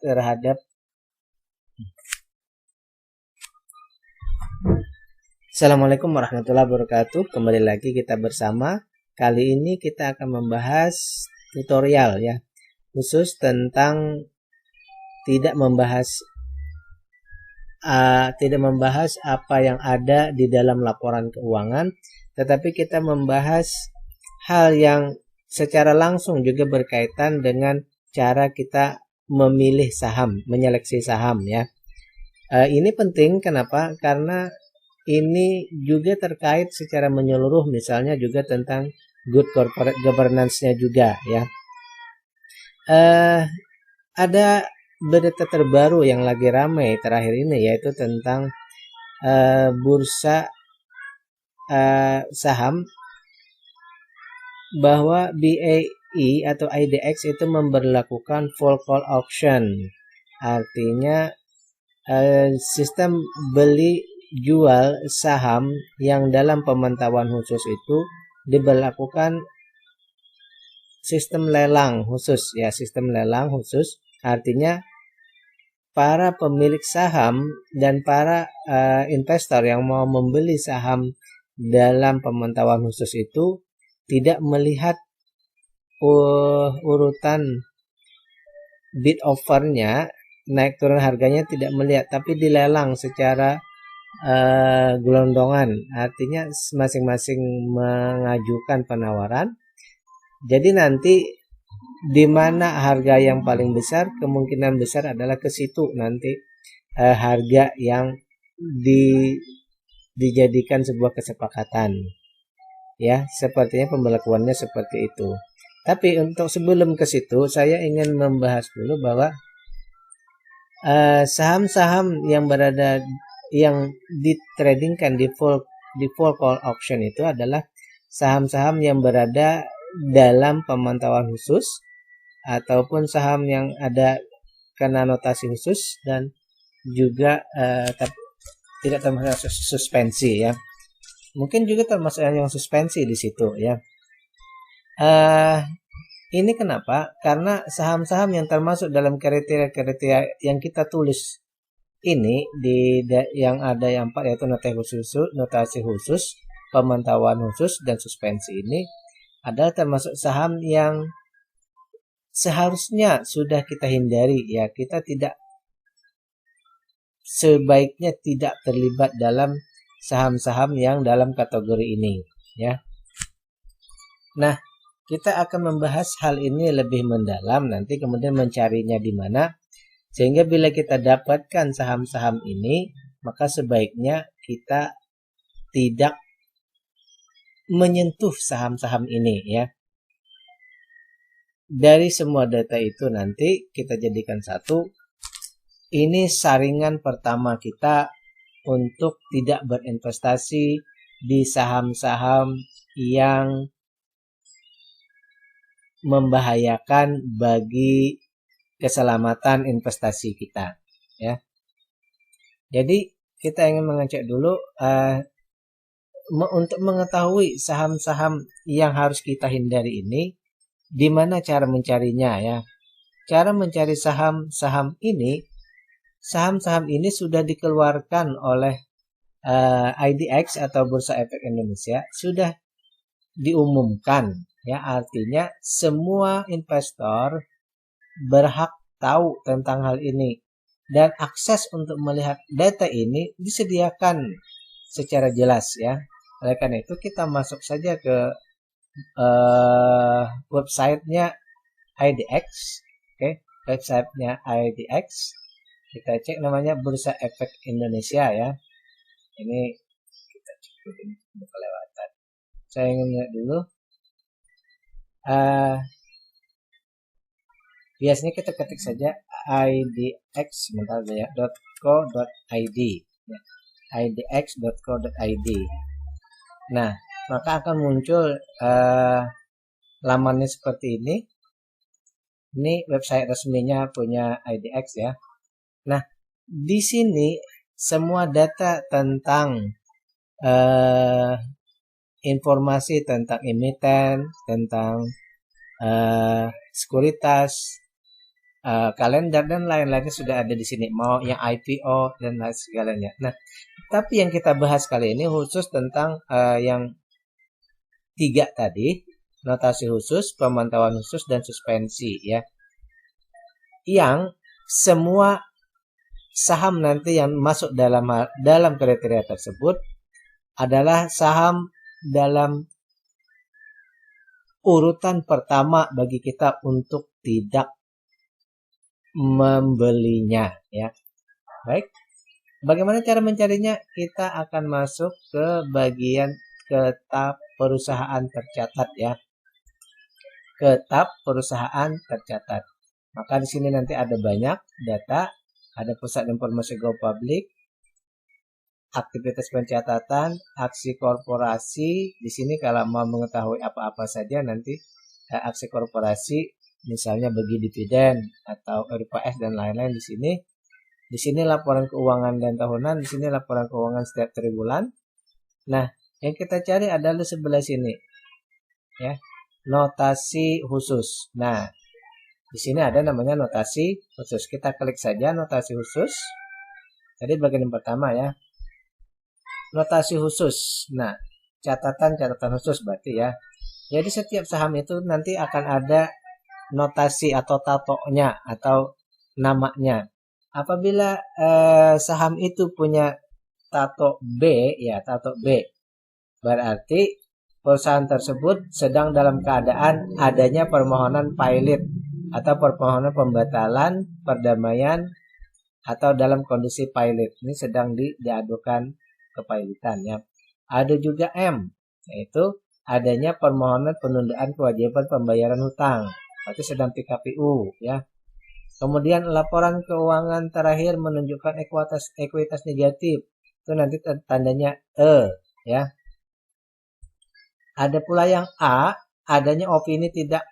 terhadap Assalamualaikum warahmatullahi wabarakatuh. Kembali lagi kita bersama. Kali ini kita akan membahas tutorial ya, khusus tentang tidak membahas apa yang ada di dalam laporan keuangan, tetapi kita membahas hal yang secara langsung juga berkaitan dengan cara kita memilih saham, menyeleksi saham ya. Ini penting, kenapa? Karena ini juga terkait secara menyeluruh, misalnya juga tentang good corporate governance-nya juga ya. Ada berita terbaru yang lagi ramai terakhir ini, yaitu tentang bursa saham, bahwa BAE atau IDX itu memberlakukan full call option. Artinya sistem beli jual saham yang dalam pemantauan khusus itu diberlakukan sistem lelang khusus ya, sistem lelang khusus. Artinya para pemilik saham dan para investor yang mau membeli saham dalam pemantauan khusus itu tidak melihat urutan bid offernya, naik turun harganya tidak melihat, tapi dilelang secara gelondongan. Artinya masing-masing mengajukan penawaran. Jadi nanti di mana harga yang paling besar, kemungkinan besar adalah ke situ nanti harga yang dijadikan sebuah kesepakatan. Ya, sepertinya pembelakuannya seperti itu. Tapi untuk sebelum ke situ, saya ingin membahas dulu bahwa saham-saham yang ditradingkan di full call option itu adalah saham-saham yang berada dalam pemantauan khusus ataupun saham yang ada kena notasi khusus dan juga tidak termasuk suspensi ya. Mungkin juga termasuk yang suspensi di situ ya. Ini kenapa? Karena saham-saham yang termasuk dalam kriteria yang kita tulis ini yang ada yang 4, yaitu notasi khusus, pemantauan khusus, dan suspensi, ini adalah termasuk saham yang seharusnya sudah kita hindari ya. Kita sebaiknya tidak terlibat dalam saham-saham yang dalam kategori ini ya. Nah, kita akan membahas hal ini lebih mendalam nanti, kemudian mencarinya di mana, sehingga bila kita dapatkan saham-saham ini, maka sebaiknya kita tidak menyentuh saham-saham ini ya. Dari semua data itu nanti kita jadikan satu. Ini saringan pertama kita untuk tidak berinvestasi di saham-saham yang membahayakan bagi keselamatan investasi kita ya. Jadi kita ingin mengecek dulu untuk mengetahui saham-saham yang harus kita hindari ini, di mana cara mencarinya ya. Cara mencari saham-saham ini sudah dikeluarkan oleh IDX atau Bursa Efek Indonesia, sudah diumumkan ya. Artinya semua investor berhak tahu tentang hal ini, dan akses untuk melihat data ini disediakan secara jelas ya. Oleh karena itu kita masuk saja ke websitenya IDX. Oke, websitenya IDX, kita cek, namanya Bursa Efek Indonesia ya. Ini kita cek ini kelewatan. Saya ingin lihat dulu. Biasanya kita ketik saja idx ya, .co.id ya, idx.co.id. Nah, maka akan muncul lamannya seperti ini. Ini website resminya punya IDX ya. Nah, di sini semua data tentang informasi tentang emiten, tentang sekuritas, kalender dan lain-lainnya sudah ada di sini, mau yang IPO dan lain segalanya. Nah, tapi yang kita bahas kali ini khusus tentang yang 3 tadi, notasi khusus, pemantauan khusus, dan suspensi ya. Yang semua saham nanti yang masuk dalam kriteria tersebut adalah saham dalam urutan pertama bagi kita untuk tidak membelinya ya. Baik. Bagaimana cara mencarinya? Kita akan masuk ke bagian ke tab perusahaan tercatat ya. Ke tab perusahaan tercatat. Maka di sini nanti ada banyak data, ada pusat informasi go public, aktivitas pencatatan, aksi korporasi. Di sini kalau mau mengetahui apa-apa saja nanti aksi korporasi, misalnya bagi dividen atau RPS dan lain-lain di sini. Di sini laporan keuangan dan tahunan, di sini laporan keuangan setiap triwulan. Nah, yang kita cari adalah sebelah sini. Ya. Notasi khusus. Nah, di sini ada namanya notasi khusus. Kita klik saja notasi khusus. Jadi bagian yang pertama ya. Notasi khusus. Nah, catatan khusus berarti ya. Jadi setiap saham itu nanti akan ada notasi atau tatonya atau namanya. Apabila saham itu punya tato B ya, tato B, berarti perusahaan tersebut sedang dalam keadaan adanya permohonan pilot atau permohonan pembatalan, perdamaian, atau dalam kondisi pilot. Ini sedang diadukan ke pilotan ya. Ada juga M, yaitu adanya permohonan penundaan kewajiban pembayaran hutang. Berarti sedang PKPU ya. Kemudian laporan keuangan terakhir menunjukkan ekuitas negatif. Itu nanti tandanya E ya. Ada pula yang A, adanya opini tidak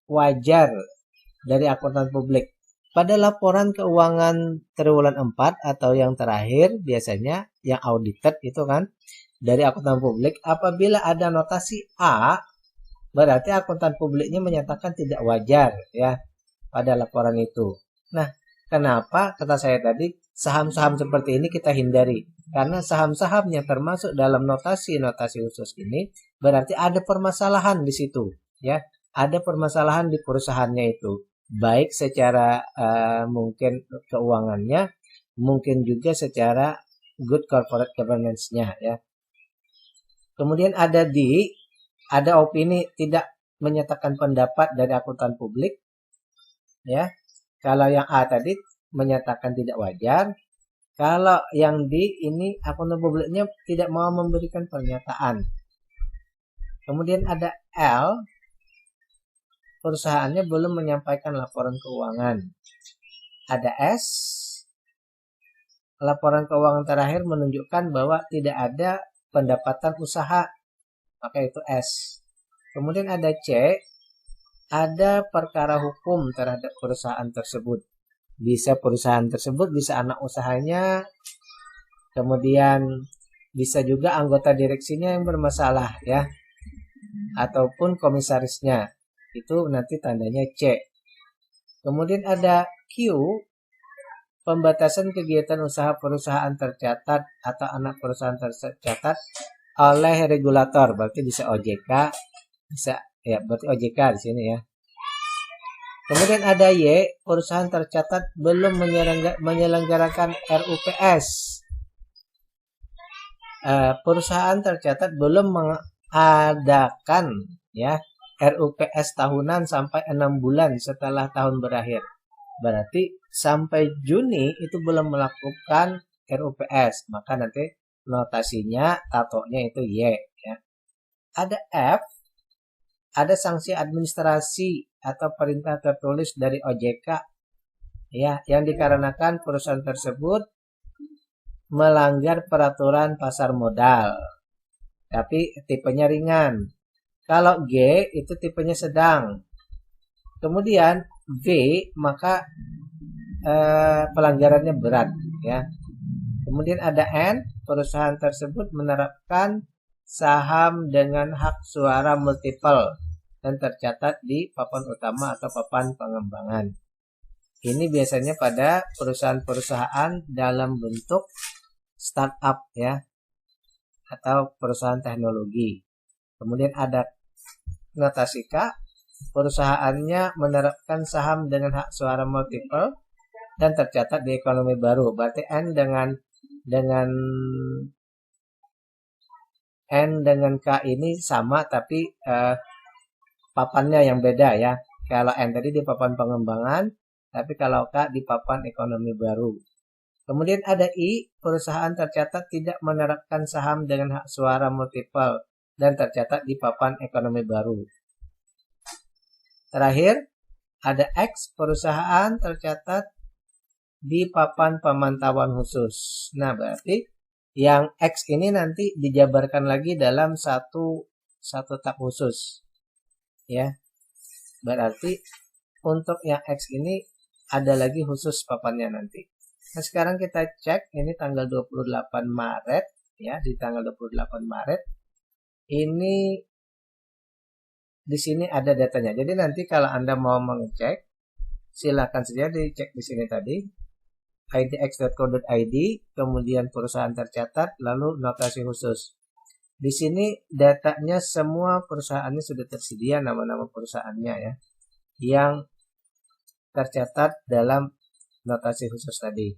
wajar dari akuntan publik. Pada laporan keuangan triwulan 4 atau yang terakhir biasanya yang audited itu kan dari akuntan publik, apabila ada notasi A berarti akuntan publiknya menyatakan tidak wajar ya pada laporan itu. Nah, kenapa kata saya tadi saham-saham seperti ini kita hindari? Karena saham-saham yang termasuk dalam notasi khusus ini berarti ada permasalahan di situ ya. Ada permasalahan di perusahaannya itu. Baik secara mungkin keuangannya, mungkin juga secara good corporate governance-nya ya. Kemudian ada opini tidak menyatakan pendapat dari akuntan publik ya. Kalau yang A tadi menyatakan tidak wajar, kalau yang D ini akuntan publiknya tidak mau memberikan pernyataan. Kemudian ada L, perusahaannya belum menyampaikan laporan keuangan. Ada S, laporan keuangan terakhir menunjukkan bahwa tidak ada pendapatan usaha, maka itu S. Kemudian ada C, ada perkara hukum terhadap perusahaan tersebut. Bisa perusahaan tersebut, bisa anak usahanya, kemudian bisa juga anggota direksinya yang bermasalah ya, ataupun komisarisnya. Itu nanti tandanya C. Kemudian ada Q, pembatasan kegiatan usaha perusahaan tercatat atau anak perusahaan tercatat oleh regulator, berarti bisa OJK, bisa ya, berarti OJK di sini ya. Kemudian ada Y, perusahaan tercatat belum menyelenggarakan RUPS. Perusahaan tercatat belum mengadakan ya RUPS tahunan sampai 6 bulan setelah tahun berakhir. Berarti sampai Juni itu belum melakukan RUPS, maka nanti notasinya tatonya itu Y ya. Ada F, ada sanksi administrasi atau perintah tertulis dari OJK ya, yang dikarenakan perusahaan tersebut melanggar peraturan pasar modal, tapi tipenya ringan. Kalau G itu tipenya sedang. Kemudian V maka pelanggarannya berat ya. Kemudian ada N, perusahaan tersebut menerapkan saham dengan hak suara multiple dan tercatat di papan utama atau papan pengembangan. Ini biasanya pada perusahaan-perusahaan dalam bentuk startup ya, atau perusahaan teknologi. Kemudian ada notasi K, perusahaannya menerapkan saham dengan hak suara multiple dan tercatat di ekonomi baru. Berarti N dengan K ini sama, tapi papannya yang beda ya. Kalau N tadi di papan pengembangan, tapi kalau K di papan ekonomi baru. Kemudian ada I, perusahaan tercatat tidak menerapkan saham dengan hak suara multiple dan tercatat di papan ekonomi baru. Terakhir, ada X, perusahaan tercatat di papan pemantauan khusus. Nah, berarti yang X ini nanti dijabarkan lagi dalam satu tab khusus. Ya. Berarti untuk yang X ini ada lagi khusus papannya nanti. Nah, sekarang kita cek ini tanggal 28 Maret ya, di tanggal 28 Maret ini di sini ada datanya. Jadi nanti kalau Anda mau mengecek, silakan saja dicek di sini tadi idx.co.id, kemudian perusahaan tercatat, lalu notasi khusus. Di sini datanya semua perusahaannya sudah tersedia, nama-nama perusahaannya ya, yang tercatat dalam notasi khusus tadi.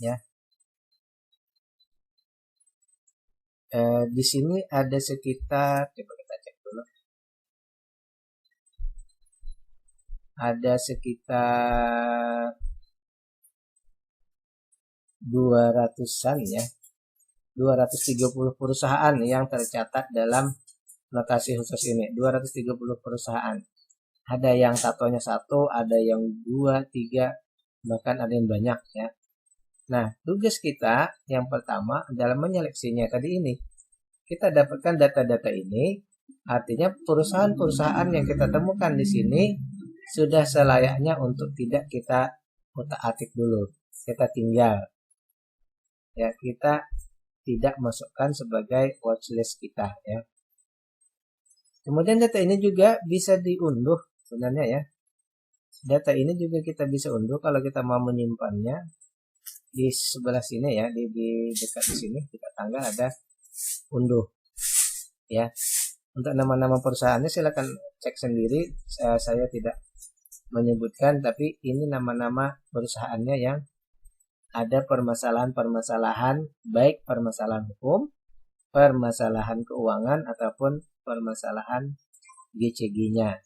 Ya. Di sini ada sekitar, coba kita cek dulu. Ada sekitar 200-an ya. 230 perusahaan yang tercatat dalam notasi khusus ini. 230 perusahaan. Ada yang tatonya 1, ada yang 2, 3, bahkan ada yang banyak ya. Nah, tugas kita yang pertama adalah menyeleksinya tadi ini. Kita dapatkan data-data ini, artinya perusahaan-perusahaan yang kita temukan di sini sudah selayaknya untuk tidak kita utak-atik dulu. Kita tinggal. Ya, kita tidak masukkan sebagai watchlist kita ya. Kemudian data ini juga bisa diunduh sebenarnya ya. Data ini juga kita bisa unduh kalau kita mau menyimpannya. Di sebelah sini ya, di dekat di sini kita tanggal ada unduh ya. Untuk nama-nama perusahaannya silakan cek sendiri, saya tidak menyebutkan, tapi ini nama-nama perusahaannya yang ada permasalahan-permasalahan, baik permasalahan hukum, permasalahan keuangan, ataupun permasalahan GCG-nya.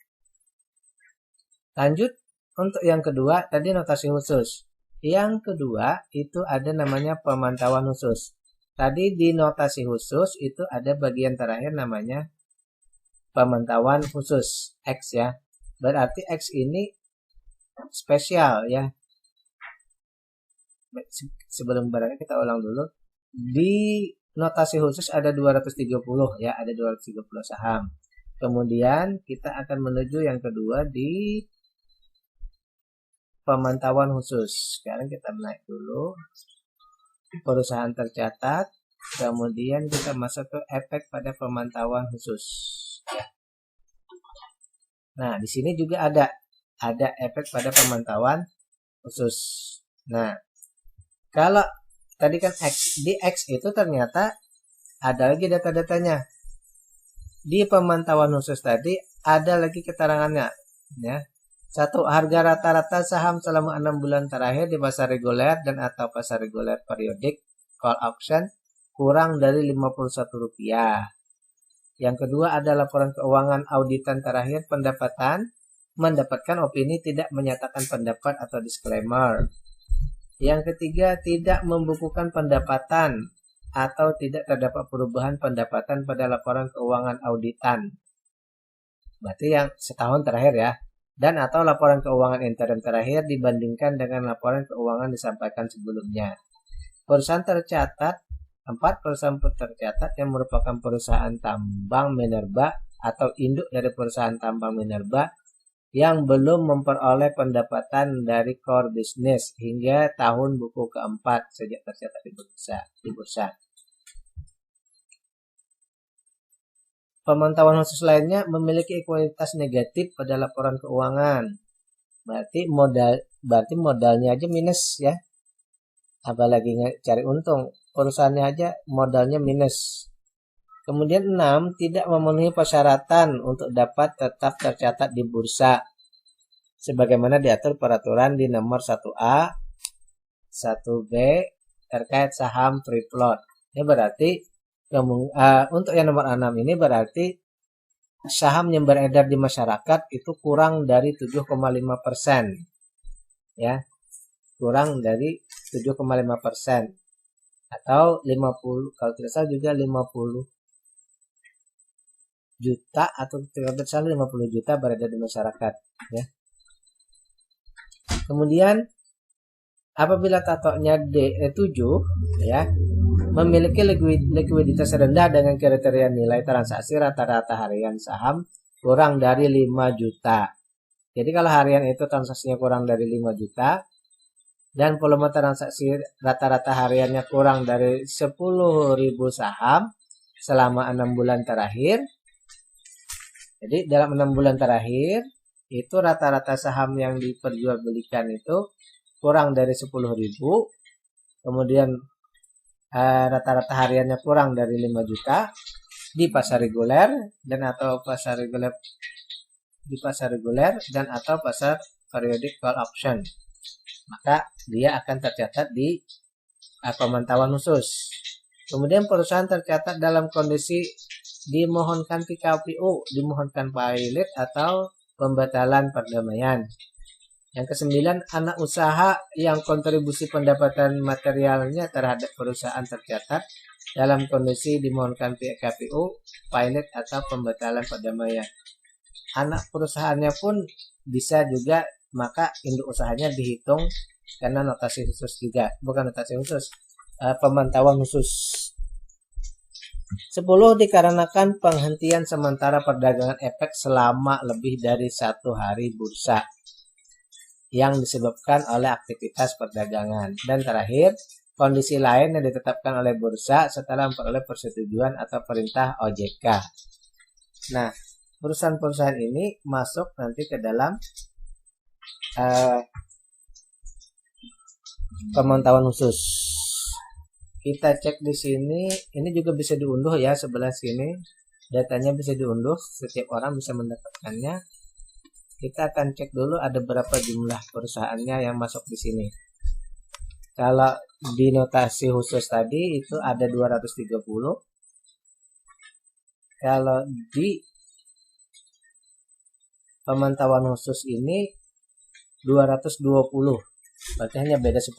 Lanjut, untuk yang kedua, tadi notasi khusus. Yang kedua, itu ada namanya pemantauan khusus. Tadi di notasi khusus, itu ada bagian terakhir namanya pemantauan khusus, X ya. Berarti X ini spesial ya. Sebelum barangnya kita ulang dulu. Di notasi khusus ada 230 ya, ada 230 saham. Kemudian kita akan menuju yang kedua di pemantauan khusus. Sekarang kita naik dulu. Perusahaan tercatat. Kemudian kita masuk ke efek pada pemantauan khusus. Nah, di sini juga ada efek pada pemantauan khusus. Nah, kalau tadi kan X, di X itu ternyata ada lagi data-datanya. Di pemantauan khusus tadi ada lagi keterangannya ya. 1. Harga rata-rata saham selama 6 bulan terakhir di pasar reguler dan atau pasar reguler periodik call option kurang dari Rp51. Yang kedua ada laporan keuangan auditan terakhir mendapatkan opini tidak menyatakan pendapat atau disclaimer. Yang ketiga, tidak membukukan pendapatan atau tidak terdapat perubahan pendapatan pada laporan keuangan auditan. Berarti yang setahun terakhir ya. Dan atau laporan keuangan interim terakhir dibandingkan dengan laporan keuangan disampaikan sebelumnya. Perusahaan tercatat, 4 perusahaan tercatat yang merupakan perusahaan tambang minerba atau induk dari perusahaan tambang minerba yang belum memperoleh pendapatan dari core business hingga tahun buku keempat sejak tercatat di bursa. Pemantauan khusus lainnya memiliki ekualitas negatif pada laporan keuangan. Berarti modalnya aja minus ya. Apalagi cari untung, perusahaannya aja modalnya minus. Kemudian 6, tidak memenuhi persyaratan untuk dapat tetap tercatat di bursa sebagaimana diatur peraturan di nomor 1A, 1B terkait saham free float. Ini berarti untuk yang nomor 6 ini berarti saham yang beredar di masyarakat itu kurang dari 7,5%. Ya. Kurang dari 7,5% atau 50, kalau tidak salah juga 50 juta atau tidak salah 50 juta beredar di masyarakat ya. Kemudian apabila tatoknya D7 ya, memiliki likuiditas rendah dengan kriteria nilai transaksi rata-rata harian saham kurang dari 5 juta. Jadi kalau harian itu transaksinya kurang dari 5 juta dan volume transaksi rata-rata hariannya kurang dari 10.000 saham selama 6 bulan terakhir. Jadi dalam 6 bulan terakhir itu rata-rata saham yang diperjualbelikan itu kurang dari 10.000. Kemudian rata-rata hariannya kurang dari 5 juta di pasar reguler dan atau pasar reguler dan atau pasar periodic call option. Maka dia akan tercatat di pemantauan khusus. Kemudian perusahaan tercatat dalam kondisi dimohonkan PKPU, dimohonkan pilot atau pembatalan perdamaian. Yang ke-9, anak usaha yang kontribusi pendapatan materialnya terhadap perusahaan tercatat dalam kondisi dimohonkan PKPU, pilot atau pembatalan perdamaian. Anak perusahaannya pun bisa juga, maka induk usahanya dihitung karena notasi khusus juga, bukan notasi khusus, pemantauan khusus. 10, dikarenakan penghentian sementara perdagangan efek selama lebih dari 1 hari bursa yang disebabkan oleh aktivitas perdagangan. Dan terakhir, kondisi lain yang ditetapkan oleh bursa setelah memperoleh persetujuan atau perintah OJK. Nah, perusahaan-perusahaan ini masuk nanti ke dalam pemantauan khusus. Kita cek di sini, ini juga bisa diunduh ya, sebelah sini datanya bisa diunduh, setiap orang bisa mendapatkannya. Kita akan cek dulu ada berapa jumlah perusahaannya yang masuk di sini. Kalau di notasi khusus tadi itu ada 230. Kalau di pemantauan khusus ini 220. Berarti hanya beda 10.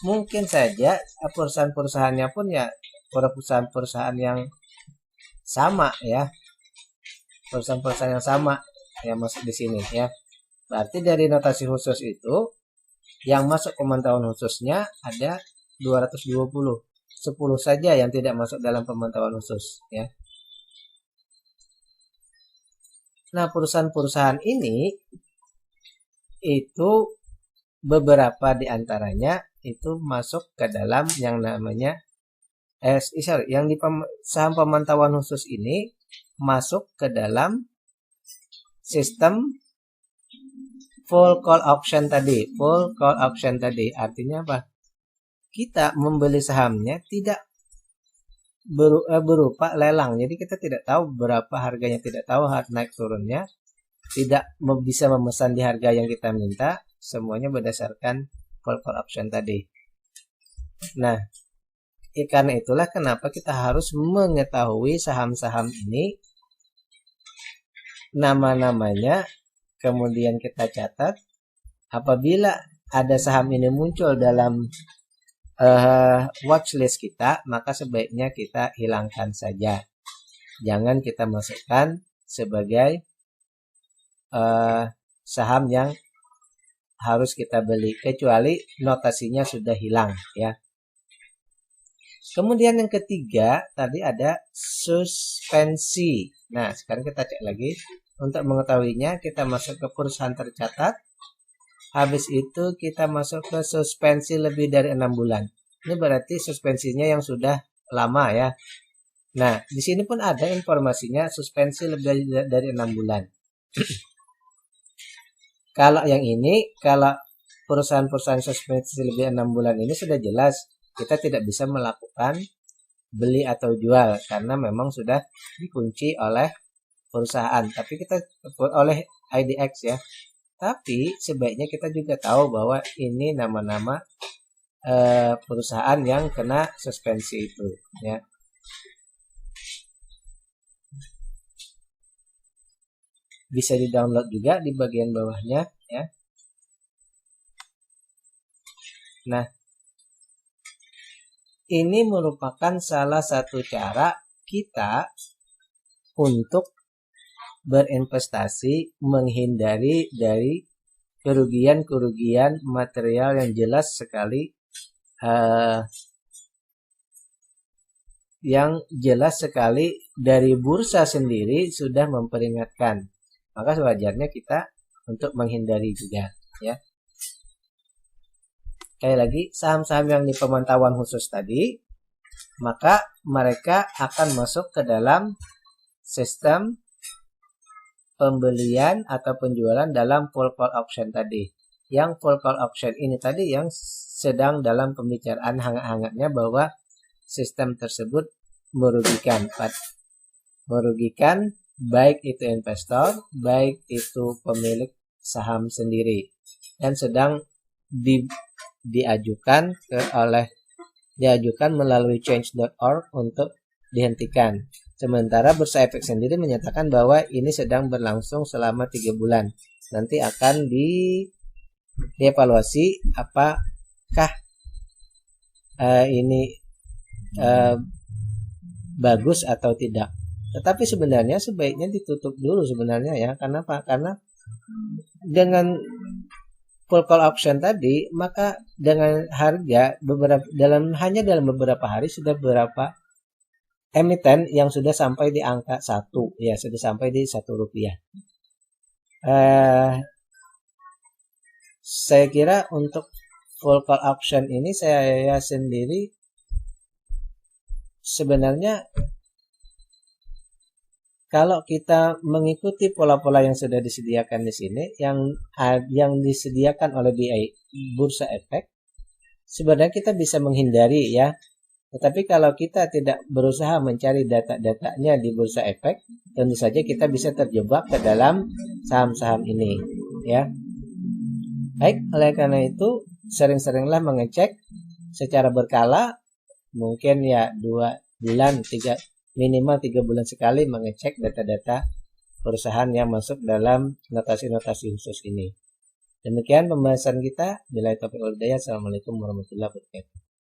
Mungkin saja perusahaan-perusahaannya pun ya perusahaan-perusahaan yang sama ya. Perusahaan-perusahaan yang sama yang masuk di sini ya. Berarti dari notasi khusus itu yang masuk pemantauan khususnya ada 220. 10 saja yang tidak masuk dalam pemantauan khusus ya. Nah, perusahaan-perusahaan ini itu beberapa di antaranya itu masuk ke dalam yang namanya yang di saham pemantauan khusus ini masuk ke dalam sistem full call option tadi. Full call option tadi artinya apa? Kita membeli sahamnya tidak berupa lelang. Jadi kita tidak tahu berapa harganya, tidak tahu naik turunnya, tidak bisa memesan di harga yang kita minta. Semuanya berdasarkan full call option tadi. Nah, karena itulah kenapa kita harus mengetahui saham-saham ini, nama-namanya, kemudian kita catat. Apabila ada saham ini muncul dalam watchlist kita, maka sebaiknya kita hilangkan saja. Jangan kita masukkan sebagai saham yang harus kita beli, kecuali notasinya sudah hilang ya. Kemudian yang ketiga tadi ada suspensi. Nah, sekarang kita cek lagi. Untuk mengetahuinya kita masuk ke perusahaan tercatat. Habis itu kita masuk ke suspensi lebih dari 6 bulan. Ini berarti suspensinya yang sudah lama ya. Nah, di sini pun ada informasinya suspensi lebih dari 6 bulan. Kalau yang ini, kalau perusahaan-perusahaan suspensi lebih 6 bulan ini sudah jelas kita tidak bisa melakukan beli atau jual karena memang sudah dikunci oleh perusahaan. Tapi kita oleh IDX ya. Tapi sebaiknya kita juga tahu bahwa ini nama-nama perusahaan yang kena suspensi itu ya. Bisa di-download juga di bagian bawahnya ya. Nah, ini merupakan salah satu cara kita untuk berinvestasi menghindari dari kerugian-kerugian material yang jelas sekali dari bursa sendiri sudah memperingatkan. Maka sewajarnya kita untuk menghindari juga ya. Sekali lagi, saham-saham yang di pemantauan khusus tadi, maka mereka akan masuk ke dalam sistem pembelian atau penjualan dalam full call option tadi. Yang full call option ini tadi yang sedang dalam pembicaraan hangat-hangatnya bahwa sistem tersebut merugikan baik itu investor, baik itu pemilik saham sendiri, dan sedang diajukan melalui change.org untuk dihentikan. Sementara Bursa Efek sendiri menyatakan bahwa ini sedang berlangsung selama 3 bulan. Nanti akan dievaluasi apakah ini bagus atau tidak. Tetapi sebenarnya sebaiknya ditutup dulu sebenarnya ya. Kenapa? Karena dengan full call option tadi, maka dengan harga hanya dalam beberapa hari sudah beberapa emiten yang sudah sampai di angka 1 ya, sudah sampai di 1 rupiah. Saya kira untuk full call option ini saya sendiri sebenarnya kalau kita mengikuti pola-pola yang sudah disediakan di sini, yang disediakan oleh Bursa Efek, sebenarnya kita bisa menghindari ya. Tetapi kalau kita tidak berusaha mencari data-datanya di Bursa Efek, tentu saja kita bisa terjebak ke dalam saham-saham ini ya. Baik, oleh karena itu sering-seringlah mengecek secara berkala, mungkin ya 2 bulan, minimal 3 bulan sekali mengecek data-data perusahaan yang masuk dalam notasi-notasi khusus ini. Demikian pembahasan kita. Bila taufiq wal hidayah. Assalamualaikum warahmatullahi wabarakatuh.